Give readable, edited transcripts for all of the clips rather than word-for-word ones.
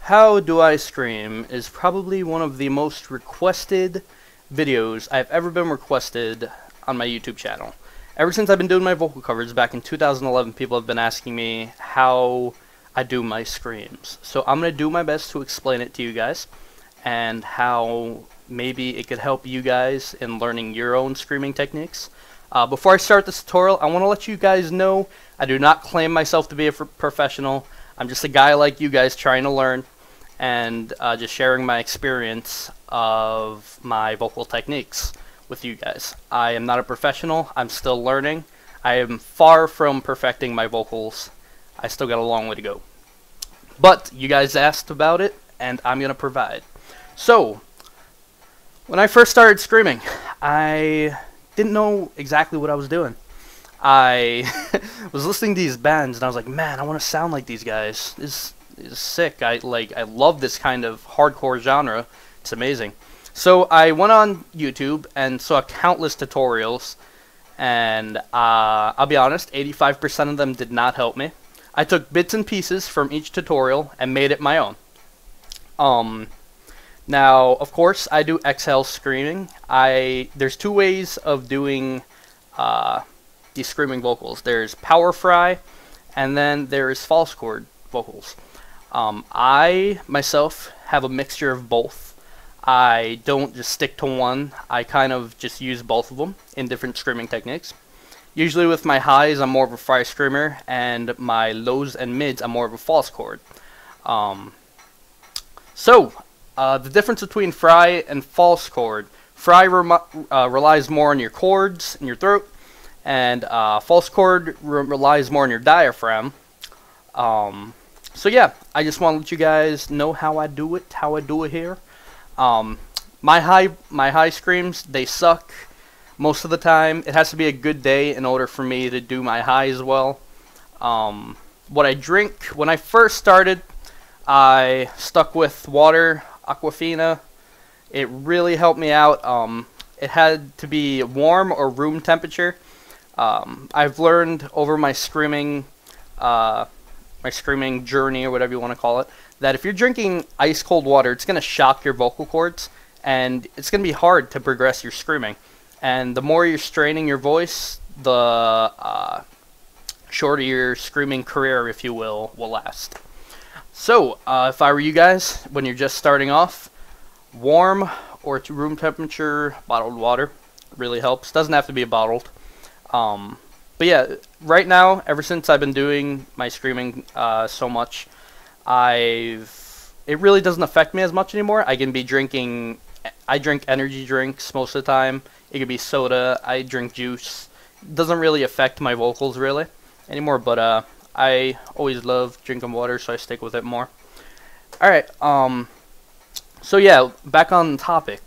How do I scream is probably one of the most requested videos I've ever been requested on my YouTube channel. Ever since I've been doing my vocal covers back in 2011, people have been asking me how I do my screams. So I'm going to do my best to explain it to you guys and how maybe it could help you guys in learning your own screaming techniques. Before I start this tutorial, I want to let you guys know I do not claim myself to be a professional. I'm just a guy like you guys trying to learn and just sharing my experience of my vocal techniques with you guys. I am not a professional. I'm still learning. I am far from perfecting my vocals. I still got a long way to go. But you guys asked about it, and I'm going to provide. So, when I first started screaming, I didn't know exactly what I was doing. I was listening to these bands, and I was like, man, I want to sound like these guys. This is sick. I love this kind of hardcore genre. It's amazing. So I went on YouTube and saw countless tutorials, and I'll be honest, 85% of them did not help me. I took bits and pieces from each tutorial and made it my own. Now, of course, I do exhale screaming. There's two ways of doing these screaming vocals. There's power fry, and then there's false chord vocals. I myself have a mixture of both. I don't just stick to one. I kind of just use both of them in different screaming techniques. Usually with my highs, I'm more of a fry screamer, and my lows and mids, I'm more of a false chord. The difference between fry and false chord: fry relies more on your chords in your throat, and false chord relies more on your diaphragm. So yeah, I just want to let you guys know how I do it here. My high screams, they suck most of the time. It has to be a good day in order for me to do my highs well. What I drink, when I first started, I stuck with water, Aquafina. It really helped me out. It had to be warm or room temperature. I've learned over my screaming journey, or whatever you want to call it, that if you're drinking ice cold water, it's going to shock your vocal cords, and it's going to be hard to progress your screaming. And the more you're straining your voice, the shorter your screaming career, if you will last. So, if I were you guys, when you're just starting off, warm or to room temperature bottled water really helps. Doesn't have to be bottled. But yeah, right now, ever since I've been doing my screaming so much, it really doesn't affect me as much anymore. I drink energy drinks most of the time. It could be soda. I drink juice. It doesn't really affect my vocals really anymore, but I always love drinking water, so I stick with it more. Alright, so yeah, back on topic.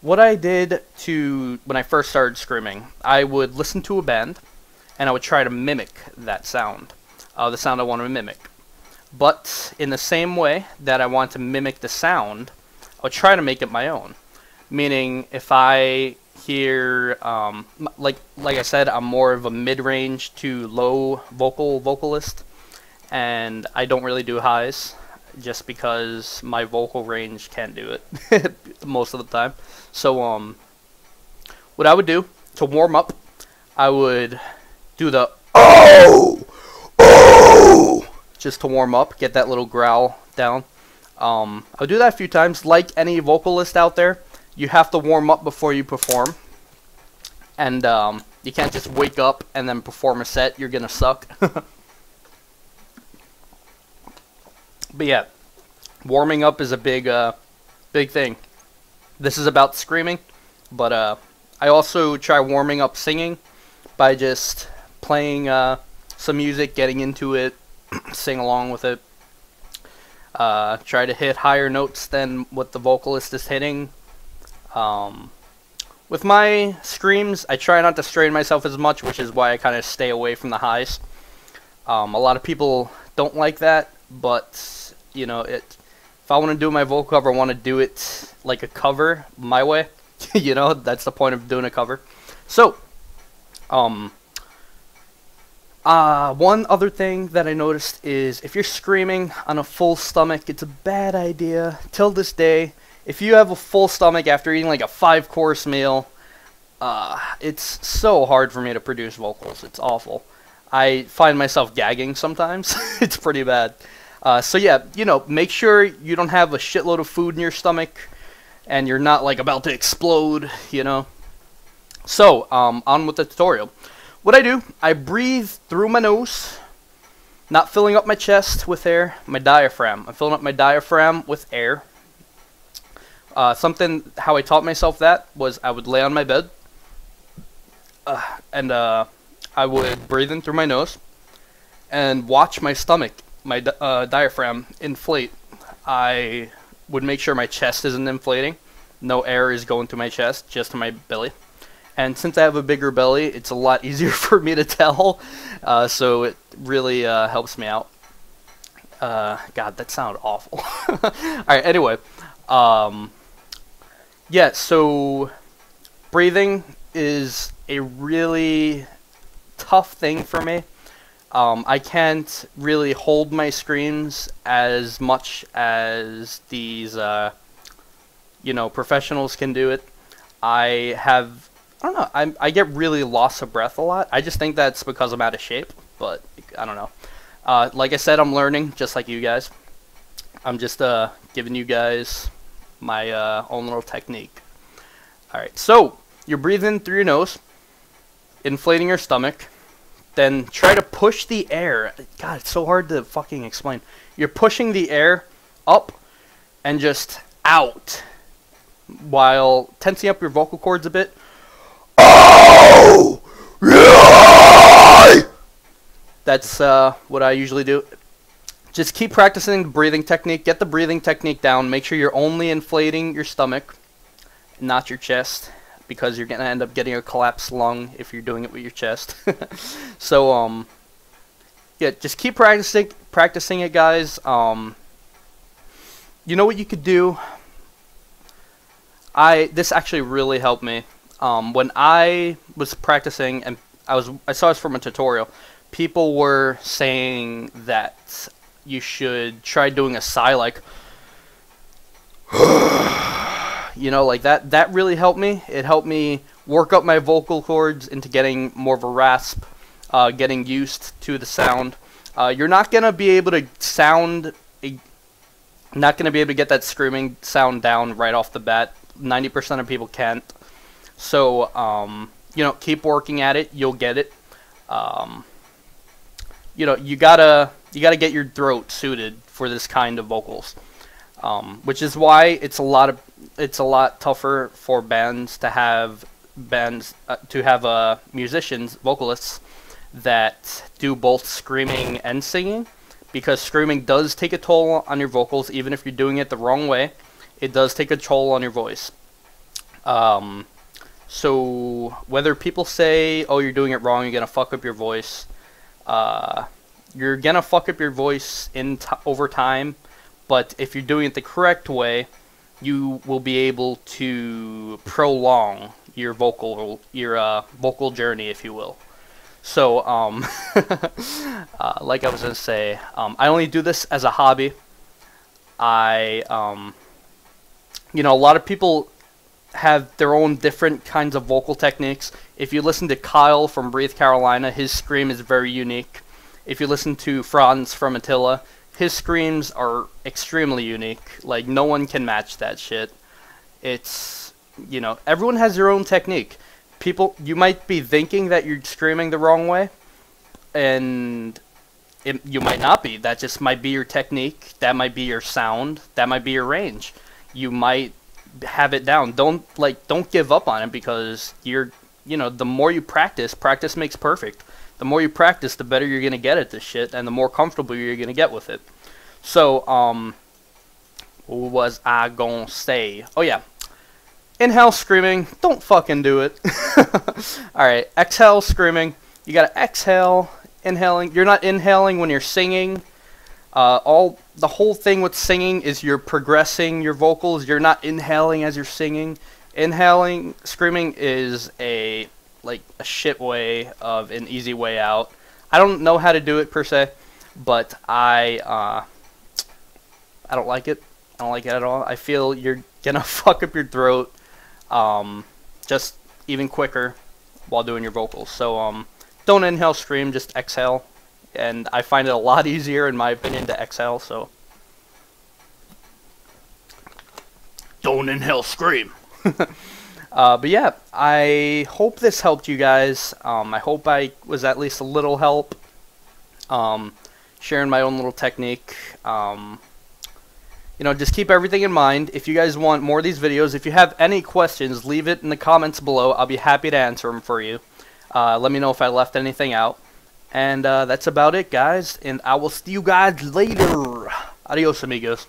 What I did when I first started screaming, I would listen to a band, and I would try to mimic that sound, the sound I wanted to mimic. But in the same way that I want to mimic the sound, I would try to make it my own. Meaning, if I hear, like I said, I'm more of a mid-range to low vocalist, and I don't really do highs, just because my vocal range can't do it most of the time. So, what I would do to warm up, I would do the oh, just to warm up, get that little growl down. I'll do that a few times. Like any vocalist out there, you have to warm up before you perform, and you can't just wake up and then perform a set. You're gonna suck. But yeah, warming up is a big thing. This is about screaming, but I also try warming up singing by just playing some music, getting into it, sing along with it. Try to hit higher notes than what the vocalist is hitting. With my screams, I try not to strain myself as much, which is why I kind of stay away from the highs. A lot of people don't like that, but you know, if I want to do my vocal cover, I want to do it like a cover, my way. You know, that's the point of doing a cover. So, One other thing that I noticed is if you're screaming on a full stomach, it's a bad idea. Till this day, if you have a full stomach after eating like a 5-course meal, it's so hard for me to produce vocals. It's awful. I find myself gagging sometimes. It's pretty bad. So yeah, you know, make sure you don't have a shitload of food in your stomach and you're not like about to explode, you know. So, on with the tutorial. What I do, I breathe through my nose, not filling up my chest with air, my diaphragm. I'm filling up my diaphragm with air. How I taught myself that was I would lay on my bed, and I would breathe in through my nose, and watch my stomach, my diaphragm, inflate. I would make sure my chest isn't inflating. No air is going to my chest, just to my belly. And since I have a bigger belly, it's a lot easier for me to tell, so it really helps me out. God, that sounded awful. Alright, anyway. Yeah, so breathing is a really tough thing for me. I can't really hold my screams as much as these, you know, professionals can do it. I don't know, I get really loss of breath a lot. I just think that's because I'm out of shape, but I don't know. Like I said, I'm learning, just like you guys. I'm just giving you guys my own little technique. Alright, so you're breathing through your nose, inflating your stomach, then try to push the air. God, it's so hard to fucking explain. You're pushing the air up and just out while tensing up your vocal cords a bit. Oh! Yeah! That's what I usually do. Just keep practicing the breathing technique. Get the breathing technique down. Make sure you're only inflating your stomach, not your chest, because you're going to end up getting a collapsed lung if you're doing it with your chest. So, yeah, just keep practicing it, guys. You know what you could do? This actually really helped me. When I was practicing, and I saw this from a tutorial, people were saying that you should try doing a sigh, like, you know, like that. That really helped me. It helped me work up my vocal cords into getting more of a rasp, getting used to the sound. You're not gonna be able to not gonna be able to get that screaming sound down right off the bat. 90% of people can't. So, you know, keep working at it. You'll get it. You know, you gotta get your throat suited for this kind of vocals, which is why it's a lot tougher for bands to have musicians, vocalists that do both screaming and singing, because screaming does take a toll on your vocals, even if you're doing it the wrong way. It does take a toll on your voice. So whether people say, oh, you're doing it wrong, you're going to fuck up your voice, you're going to fuck up your voice over time, but if you're doing it the correct way, you will be able to prolong your vocal journey, if you will. So, like I was going to say, I only do this as a hobby. You know, a lot of people have their own different kinds of vocal techniques. If you listen to Kyle from Breathe Carolina, his scream is very unique. If you listen to Franz from Attila, his screams are extremely unique. Like, no one can match that shit. It's, you know, everyone has their own technique. You might be thinking that you're screaming the wrong way, and you might not be. That just might be your technique. That might be your sound. That might be your range. You might have it down. Don't give up on it, because you know, the more you practice makes perfect. The more you practice, the better you're going to get at this shit, and the more comfortable you're going to get with it. So, what was I going to say? Oh, yeah. Inhale screaming. Don't fucking do it. Alright, exhale screaming. You got to exhale, inhaling. You're not inhaling when you're singing. The whole thing with singing is you're progressing your vocals. You're not inhaling as you're singing. Screaming is a shit way of an easy way out. I don't know how to do it per se, but I don't like it. I don't like it at all. I feel you're gonna fuck up your throat, just even quicker while doing your vocals. So don't inhale, scream, just exhale. And I find it a lot easier, in my opinion, to exhale. So don't inhale, scream. But yeah, I hope this helped you guys. I hope I was at least a little help. Sharing my own little technique. You know, just keep everything in mind. If you guys want more of these videos, if you have any questions, leave it in the comments below. I'll be happy to answer them for you. Let me know if I left anything out. And that's about it, guys. And I will see you guys later. Adios, amigos.